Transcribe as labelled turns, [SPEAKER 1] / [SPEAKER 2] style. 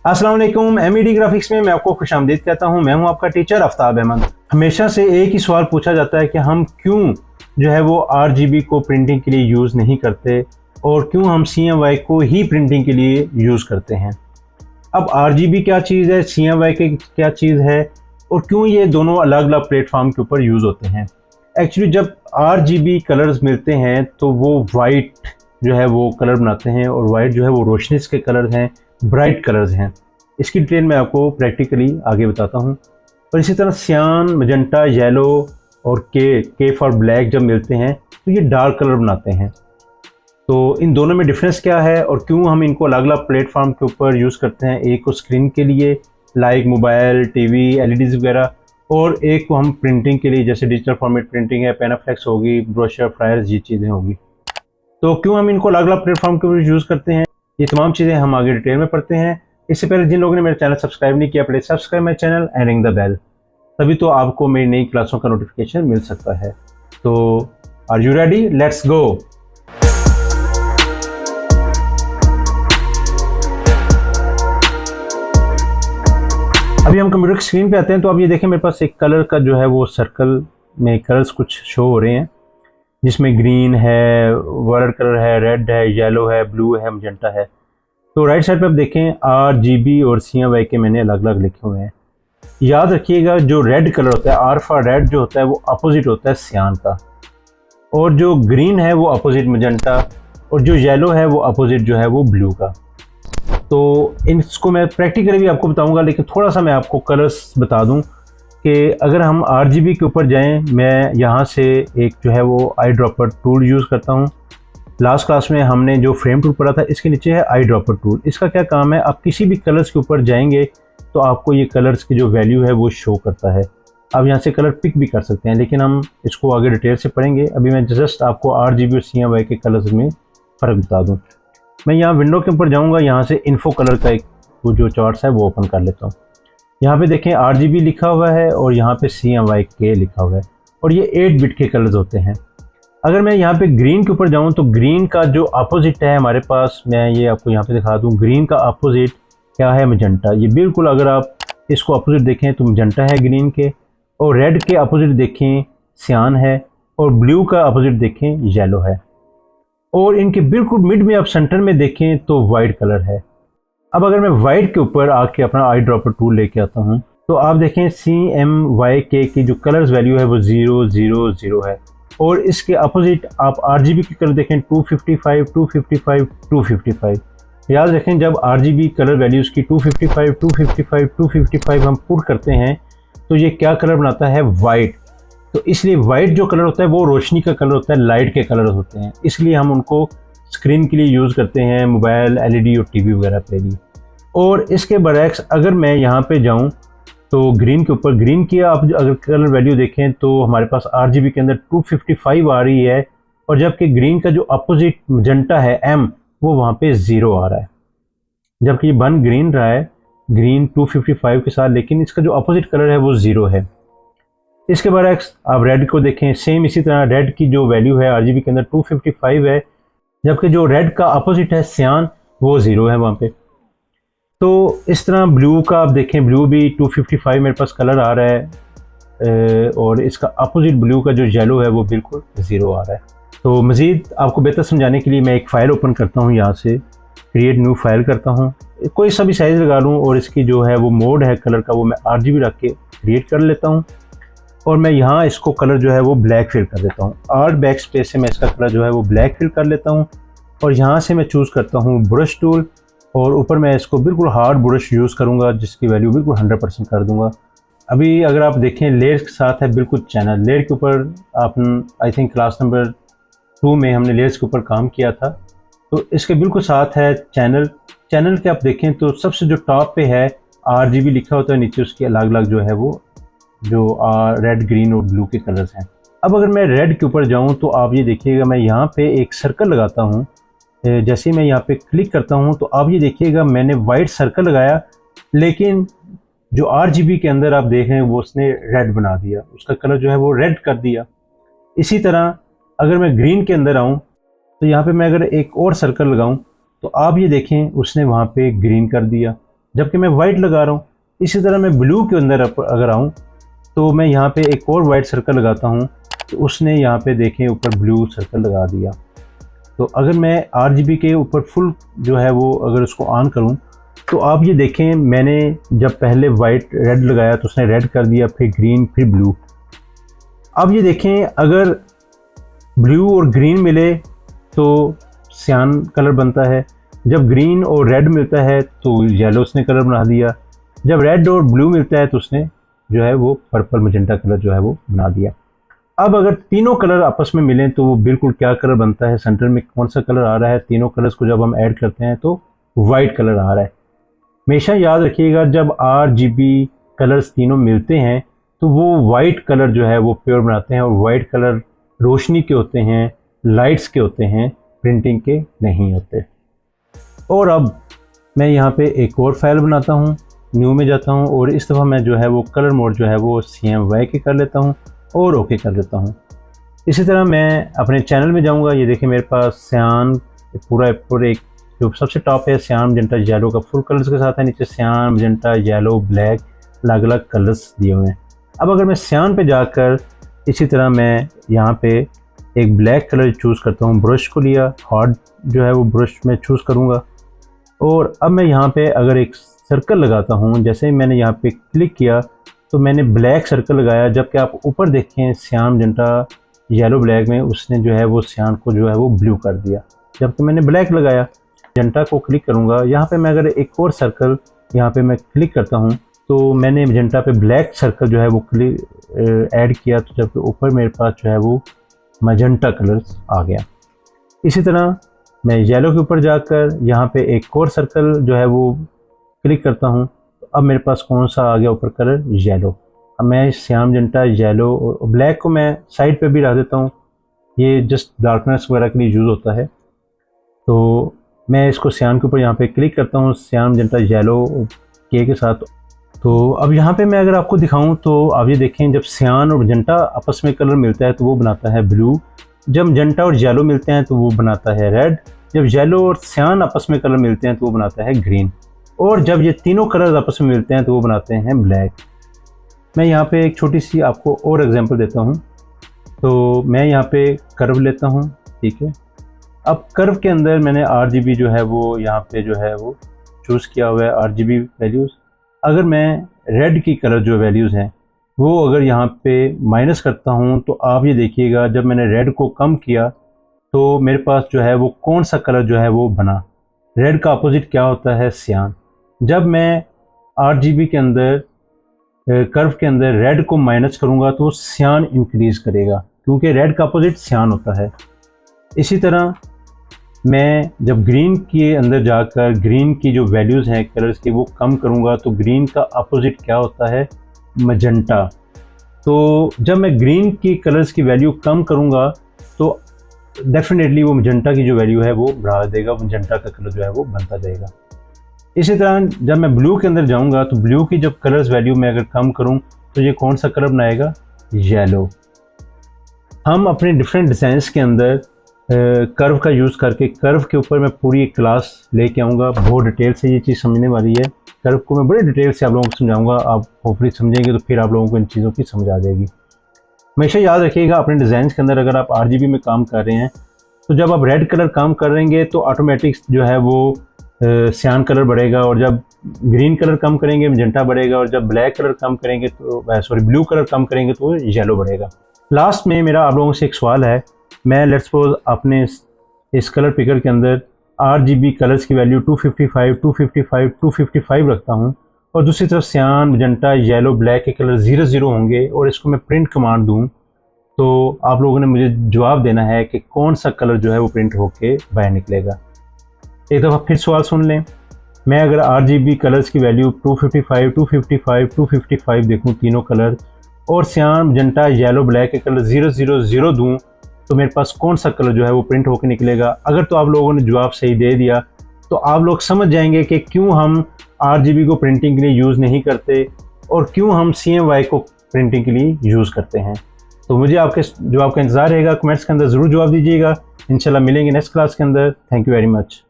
[SPEAKER 1] अस्सलाम वालेकुम। MED graphics में मैं आपको खुशामदीद कहता हूं। मैं हूं आपका टीचर आफ्ताब अहमद। हमेशा से एक ही सवाल पूछा जाता है कि हम क्यों जो है वो RGB को प्रिंटिंग के लिए यूज़ नहीं करते और क्यों हम CMYK को ही प्रिंटिंग के लिए यूज़ करते हैं। अब RGB क्या चीज़ है, CMYK क्या चीज़ है और क्यों ये दोनों अलग अलग प्लेटफॉर्म के ऊपर यूज़ होते हैं। एक्चुअली जब RGB कलर्स मिलते हैं तो वो वाइट जो है वो कलर बनाते हैं और वाइट जो है वो रोशनीस के कलर्स हैं, ब्राइट कलर्स हैं। इसकी डिटेल मैं आपको प्रैक्टिकली आगे बताता हूँ। और इसी तरह सियान, मजेंटा, येलो और के फॉर ब्लैक जब मिलते हैं तो ये डार्क कलर बनाते हैं। तो इन दोनों में डिफरेंस क्या है और क्यों हम इनको अलग अलग प्लेटफॉर्म के ऊपर यूज़ करते हैं। एक को स्क्रीन के लिए लाइक मोबाइल, टीवी, LEDs वगैरह, और एक को हम प्रिंटिंग के लिए जैसे डिजिटल फॉर्मेट प्रिंटिंग है, पेनाफ्लेक्स होगी, ब्रोशर, फ्लायर्स, ये चीज़ें होगी। तो क्यों हम इनको अलग अलग प्लेटफॉर्म के ऊपर यूज़ करते हैं, ये तमाम चीज़ें हम आगे डिटेल में पढ़ते हैं। इससे पहले जिन लोगों ने मेरा चैनल सब्सक्राइब नहीं किया, please subscribe my channel and ring the bell, तभी तो आपको मेरी नई क्लासों का नोटिफिकेशन मिल सकता है। तो are you ready? Let's go. अभी हम कंप्यूटर की स्क्रीन पे आते हैं। तो अब ये देखें, मेरे पास एक कलर का जो है वो सर्कल में कलर्स कुछ शो हो रहे हैं, जिसमें ग्रीन है, वायलेट कलर है, रेड है, येलो है, ब्लू है, मजेंटा है। तो राइट साइड पे आप देखें RGB और CMYK मैंने अलग अलग लिखे हुए हैं। याद रखिएगा, जो रेड कलर होता है, R फॉर रेड जो होता है वो अपोजिट होता है सियान का, और जो ग्रीन है वो अपोजिट मजेंटा, और जो येलो है वो अपोजिट जो है वो ब्लू का। तो इसको मैं प्रैक्टिकली भी आपको बताऊंगा, लेकिन थोड़ा सा मैं आपको कलर्स बता दूं कि अगर हम RGB के ऊपर जाएं, मैं यहाँ से एक जो है वो आई ड्रॉपर टूल यूज़ करता हूँ। लास्ट क्लास में हमने जो फ्रेम टूल पढ़ा था, इसके नीचे है आई ड्रॉपर टूल। इसका क्या काम है, आप किसी भी कलर्स के ऊपर जाएंगे तो आपको ये कलर्स की जो वैल्यू है वो शो करता है। आप यहाँ से कलर पिक भी कर सकते हैं, लेकिन हम इसको आगे डिटेल से पढ़ेंगे। अभी मैं जस्ट आपको RGB और CMYK के कलर्स में फ़र्क बता दूँ। मैं यहाँ विंडो के ऊपर जाऊँगा, यहाँ से इन्फो कलर का एक वो जो चार्ट्स है वो ओपन कर लेता हूँ। यहाँ पे देखें RGB लिखा हुआ है और यहाँ पे CMYK लिखा हुआ है, और ये 8 बिट के कलर्स होते हैं। अगर मैं यहाँ पे ग्रीन के ऊपर जाऊँ तो ग्रीन का जो अपोजिट है हमारे पास, मैं ये आपको यहाँ पे दिखा दूँ, ग्रीन का अपोजिट क्या है, मजेंटा। ये बिल्कुल अगर आप इसको अपोजिट देखें तो मजेंटा है ग्रीन के, और रेड के अपोजिट देखें सियान है, और ब्लू का अपोजिट देखें येलो है, और इनके बिल्कुल मिड में आप सेंटर में देखें तो वाइट कलर है। अब अगर मैं वाइट के ऊपर आके अपना आई ड्रॉपर टूल लेके आता हूँ तो आप देखें CMYK की जो कलर्स वैल्यू है वो 0 0 0 है, और इसके अपोजिट आप RGB के कलर देखें 255 255 255। याद रखें, जब RGB कलर वैल्यूज़ की 255 255 255 हम पुट करते हैं तो ये क्या कलर बनाता है, वाइट। तो इसलिए वाइट जो कलर होता है वो रोशनी का कलर होता है, लाइट के कलर होते हैं, इसलिए हम उनको स्क्रीन के लिए यूज़ करते हैं, मोबाइल, LED और TV वगैरह के लिए। और इसके बरक्स अगर मैं यहाँ पे जाऊँ तो ग्रीन के ऊपर, ग्रीन की आप अगर कलर वैल्यू देखें तो हमारे पास RGB के अंदर 255 आ रही है, और जबकि ग्रीन का जो अपोजिट मजेंटा है M, वो वहाँ पे 0 आ रहा है। जबकि ये बन ग्रीन रहा है, ग्रीन 255 के साथ, लेकिन इसका जो अपोजिट कलर है वो 0 है। इसके बरक्स आप रेड को देखें, सेम इसी तरह रेड की जो वैल्यू है RGB के अंदर 255 है, जबकि जो रेड का अपोजिट है सियान, वो 0 है वहाँ पे। तो इस तरह ब्लू का आप देखें, ब्लू भी 255 मेरे पास कलर आ रहा है, और इसका अपोजिट ब्लू का जो येलो है वो बिल्कुल 0 आ रहा है। तो मज़ीद आपको बेहतर समझाने के लिए मैं एक फ़ाइल ओपन करता हूँ, यहाँ से क्रिएट न्यू फाइल करता हूँ, कोई सा भी साइज़ लगा लूँ, और इसकी जो है वो मोड है कलर का वो मैं RGB रख के क्रिएट कर लेता हूँ, और मैं यहाँ इसको कलर जो है वो ब्लैक फिल कर देता हूँ। आर्ट बैक स्पेस से मैं इसका कलर जो है वो ब्लैक फिल कर लेता हूँ, और यहाँ से मैं चूज़ करता हूँ ब्रश टूल, और ऊपर मैं इसको बिल्कुल हार्ड ब्रश यूज़ करूँगा, जिसकी वैल्यू बिल्कुल 100% कर दूँगा। अभी अगर आप देखें लेयर्स के साथ है बिल्कुल चैनल, लेयर के ऊपर आप आई थिंक क्लास नंबर 2 में हमने लेयर्स के ऊपर काम किया था, तो इसके बिल्कुल साथ है चैनल। चैनल के आप देखें तो सबसे जो टॉप पे है RGB लिखा होता है, नीचे उसके अलग अलग जो है वो जो रेड, ग्रीन और ब्लू के कलर्स हैं। अब अगर मैं रेड के ऊपर जाऊँ तो आप ये देखिएगा, मैं यहाँ पे एक सर्कल लगाता हूँ। जैसे मैं यहाँ पे क्लिक करता हूँ तो आप ये देखिएगा मैंने वाइट सर्कल लगाया, लेकिन जो RGB के अंदर आप देख रहे हैं वो उसने रेड बना दिया, उसका कलर जो है वो रेड कर दिया। इसी तरह अगर मैं ग्रीन के अंदर आऊँ तो यहाँ पे मैं अगर एक और सर्कल लगाऊँ तो आप ये देखें उसने वहाँ पे ग्रीन कर दिया। जबकि मैं वाइट लगा रहा हूँ। इसी तरह मैं ब्लू के अंदर अगर आऊँ तो मैं यहाँ पे एक और वाइट सर्कल लगाता हूँ, तो उसने यहाँ पे देखें ऊपर ब्लू सर्कल लगा दिया। तो अगर मैं RGB के ऊपर फुल जो है वो अगर उसको ऑन करूँ तो आप ये देखें, मैंने जब पहले वाइट रेड लगाया तो उसने रेड कर दिया, फिर ग्रीन, फिर ब्लू। अब ये देखें, अगर ब्लू और ग्रीन मिले तो सियान कलर बनता है, जब ग्रीन और रेड मिलता है तो येलो उसने कलर बना दिया, जब रेड और ब्लू मिलता है तो उसने जो है वो पर्पल मजेंटा कलर जो है वो बना दिया। अब अगर तीनों कलर आपस में मिलें तो वो बिल्कुल क्या कलर बनता है, सेंटर में कौन सा कलर आ रहा है, तीनों कलर्स को जब हम ऐड करते हैं तो वाइट कलर आ रहा है। हमेशा याद रखिएगा, जब RGB कलर्स तीनों मिलते हैं तो वो वाइट कलर जो है वो प्योर बनाते हैं, और वाइट कलर रोशनी के होते हैं, लाइट्स के होते हैं, प्रिंटिंग के नहीं होते। और अब मैं यहाँ पे एक और फाइल बनाता हूँ, न्यू में जाता हूँ, और इस दफ़ा मैं जो है वो कलर मोड जो है वो CMYK के कर लेता हूँ और ओके कर देता हूँ। इसी तरह मैं अपने चैनल में जाऊँगा, ये देखिए मेरे पास सियान पूरा एक जो सबसे टॉप है सियान मजेंटा येलो का फुल कलर्स के साथ है, नीचे सियान मजेंटा येलो ब्लैक अलग अलग कलर्स दिए हुए हैं। अब अगर मैं सियान पे जाकर इसी तरह मैं यहाँ पे एक ब्लैक कलर चूज़ करता हूँ, ब्रश को लिया, हॉट जो है वो ब्रश में चूज़ करूँगा, और अब मैं यहाँ पे अगर एक सर्कल लगाता हूँ, जैसे ही मैंने यहाँ पे क्लिक किया तो मैंने ब्लैक सर्कल लगाया, जबकि आप ऊपर देखें सियान मजेंटा येलो ब्लैक में उसने जो है वो सियान को जो है वो ब्लू कर दिया, जबकि मैंने ब्लैक लगाया। मजेंटा को क्लिक करूँगा, यहाँ पे मैं अगर एक और सर्कल यहाँ पे मैं क्लिक करता हूँ तो मैंने मजेंटा पे ब्लैक सर्कल जो है वो ऐड किया, तो जबकि ऊपर मेरे पास जो है वो मजेंटा कलर्स आ गया। इसी तरह मैं येलो के ऊपर जाकर यहाँ पे एक और सर्कल जो है वो क्लिक करता हूँ, तो अब मेरे पास कौन सा आ गया ऊपर कलर, येलो। अब मैं सियान मजेंटा येलो और ब्लैक को मैं साइड पे भी रख देता हूँ, ये जस्ट डार्कनेस वगैरह के लिए यूज़ होता है। तो मैं इसको सियान के ऊपर यहाँ पे क्लिक करता हूँ, सियान मजेंटा येलो के साथ। तो अब यहाँ पे मैं अगर आपको दिखाऊँ तो आप ये देखें, जब सियान और मजेंटा आपस में कलर मिलता है तो वो बनाता है ब्लू, जब मजेंटा और येलो मिलते हैं तो वो बनाता है रेड, जब येलो और सियान आपस में कलर मिलते हैं तो वो बनाता है ग्रीन, और जब ये तीनों कलर आपस में मिलते हैं तो वो बनाते हैं ब्लैक। मैं यहाँ पे एक छोटी सी आपको और एग्जांपल देता हूँ। तो मैं यहाँ पे कर्व लेता हूँ, ठीक है। अब कर्व के अंदर मैंने RGB जो है वो यहाँ पे जो है वो चूज़ किया हुआ है, RGB वैल्यूज़। अगर मैं रेड की कलर जो वैल्यूज़ हैं वो अगर यहाँ पे माइनस करता हूँ तो आप ये देखिएगा, जब मैंने रेड को कम किया तो मेरे पास जो है वो कौन सा कलर जो है वो बना, रेड का अपोजिट क्या होता है, सियान। जब मैं RGB के अंदर कर्व के अंदर रेड को माइनस करूँगा तो सियान इंक्रीज़ करेगा, क्योंकि रेड का अपोजिट सियान होता है। इसी तरह मैं जब ग्रीन के अंदर जाकर ग्रीन की जो वैल्यूज़ हैं कलर्स की वो कम करूँगा तो ग्रीन का अपोजिट क्या होता है, मजेंटा। तो जब मैं ग्रीन की कलर्स की वैल्यू कम करूँगा तो डेफिनेटली वो मजेंटा की जो वैल्यू है वो बढ़ा देगा, मजेंटा का कलर जो है वो बनता जाएगा। इसी तरह जब मैं ब्लू के अंदर जाऊँगा तो ब्लू की जब कलर्स वैल्यू मैं अगर कम करूँ तो ये कौन सा कलर बनाएगा, येलो। हम अपने डिफरेंट डिज़ाइंस के अंदर कर्व का यूज़ करके कर्व के ऊपर मैं पूरी एक क्लास लेके आऊँगा, बहुत डिटेल से ये चीज़ समझने वाली है। कर्व को मैं बड़े डिटेल से आप लोगों को समझाऊँगा, आप होपफुली समझेंगे तो फिर आप लोगों को इन चीज़ों की समझ आ जाएगी। हमेशा याद रखिएगा, अपने डिज़ाइन के अंदर अगर आप RGB में काम कर रहे हैं तो जब आप रेड कलर काम करेंगे तो ऑटोमेटिक जो है वो सियान कलर बढ़ेगा, और जब ग्रीन कलर कम करेंगे मजेंटा बढ़ेगा, और जब ब्लैक कलर कम करेंगे तो ब्लू कलर कम करेंगे तो येलो बढ़ेगा। लास्ट में मेरा आप लोगों से एक सवाल है, मैं लेट्स सपोज अपने इस कलर पिकर के अंदर RGB कलर्स की वैल्यू 255, 255, 255 रखता हूँ, और दूसरी तरफ सियान मजेंटा येलो ब्लैक के कलर 00 होंगे, और इसको मैं प्रिंट कमांड दूँ तो आप लोगों ने मुझे जवाब देना है कि कौन सा कलर जो है वो प्रिंट होके बाहर निकलेगा। एक दफ़ा फिर सवाल सुन लें, मैं अगर RGB कलर्स की वैल्यू 255, 255, 255 देखूँ तीनों कलर, और सियान मजेंटा येलो ब्लैक के कलर 000 दूँ तो मेरे पास कौन सा कलर जो है वो प्रिंट होकर निकलेगा। अगर तो आप लोगों ने जवाब सही दे दिया तो आप लोग समझ जाएंगे कि क्यों हम RGB को प्रिंटिंग के लिए यूज़ नहीं करते और क्यों हम CMYK को प्रिंटिंग के लिए यूज़ करते हैं। तो मुझे आपके जवाब का इंतज़ार रहेगा, कमेंट्स के अंदर ज़रूर जवाब दीजिएगा। इंशाल्लाह मिलेंगे नेक्स्ट क्लास के अंदर। Thank you very much.